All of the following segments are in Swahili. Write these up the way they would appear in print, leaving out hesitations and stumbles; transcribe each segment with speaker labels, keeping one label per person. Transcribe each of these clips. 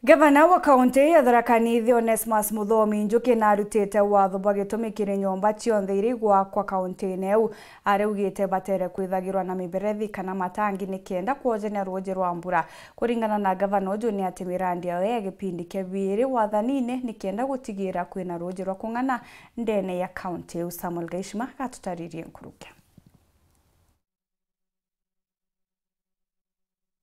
Speaker 1: Gavana wa kaunti ya Tharaka Nithi Onesmus Muthomi Njûkî narutite watho bagitumikire nyomba cionthe iri gwakwa kaunti-ini eu ariugite batere kwithagirwa na miberethi kana matangi nikenda kwojenia rũũjĩ rwa mbura. Kuringana na gavana uju ni ati mirandi yao ya gipindi kia BIIRI wathanine nikenda gutigira kwina rũũjĩ rwa kung'ana ndene ya kaunti eu. Samuel Gaishima gatutaririe nkuruke.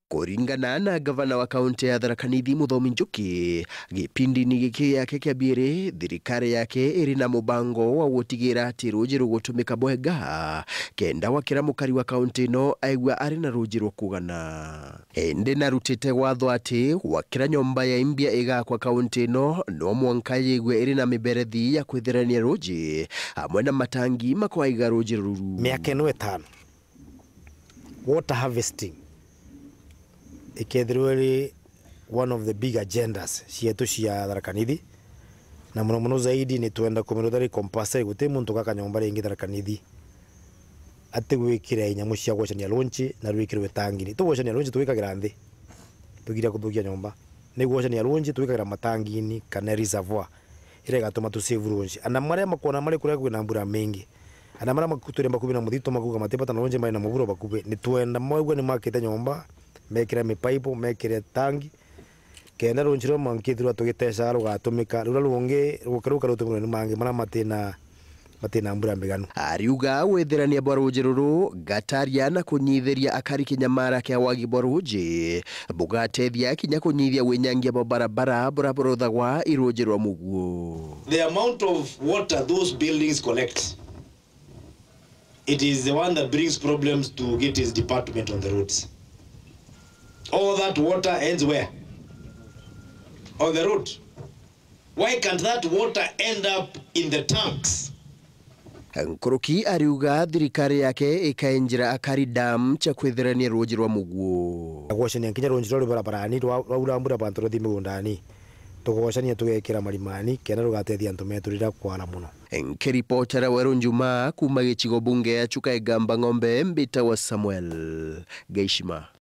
Speaker 2: Kuringana na gavana wa kaunti ya Tharaka Nithi Muthomi Njûkî, gipindi-inĩ gĩkĩ yake kĩa BIIRI, thirikari yake ĩrĩ na mũbango wa gũtigĩra atĩ rũũjĩ rũgũtũmĩka bwega kenda wakĩra mũkari wa kaunti ĩno aigua arĩ na rũũjĩ rwa kũgana. Ĩndĩ narutĩte watho atĩ gwakĩra nyomba ya imbia ĩgakwa kaunti ĩno no MWANKA yĩigue ĩrĩ na mĩberethi ya kwĩthĩrania rũũjĩ hamwe na matangi makwaiga rũũjĩ rũu.
Speaker 3: Mĩaka ĩno ĩtano water harvesting ikethirwe one of the big agendas cietu cia Tharaka Nithi, na muno zaidi ni twenda kumirutari compulsory guti muntu gaka nyomba ringi Tharaka Nithi ati gwikira inyamu cia gwocania lunchi na rwikirwe tangi tugocania lunchi twikagira nthi tugira kuthukia nyomba ni gwocania lunchi twikagira matangini kana reservoir ire gatuma tu save lunchi ana maria makona mari kuria kwina mbura mingi ana maria makuture makubina muthito makuga matepata na lunchi mai na muburo bakube ni twenda mwegwe ni makite nyomba mekira mipaipo mekira tangi kenda runchiro mankithirwa tugitesha rugatumika rura rungi rukaruka rutumira ni mangi mara matina mbura mbiganu.
Speaker 2: ARIUGA wethirania bwa rũũjĩ rũrũ gataria na kunyithiria akari kinyamara kia wagi bwa rũũjĩ bugatethia kinya kunyithia winyangia bwa barabara buraburuthagwa irũũjĩ rwa muguo.
Speaker 4: The amount of water those buildings collect, it is the one that brings problems to get his department on the roads. All that water ends where? On the road. Why can't that water end up in the tanks?
Speaker 2: Nkuruki ariuga thirikari yake ikaenjira akari dam cha kwithirania rũũjĩ rwa muguo.
Speaker 3: Gwocania kinya rũũjĩ rwa barabarani rwa mbura bantu rothi migundani tugocania tugekira marimani kena rugatethia antu meturira kwara muno.
Speaker 2: Nkiripotera Weru Njuma kuma gĩcigo bunge ya Chuka Ng'ombe mbita wa Samuel Gaishima.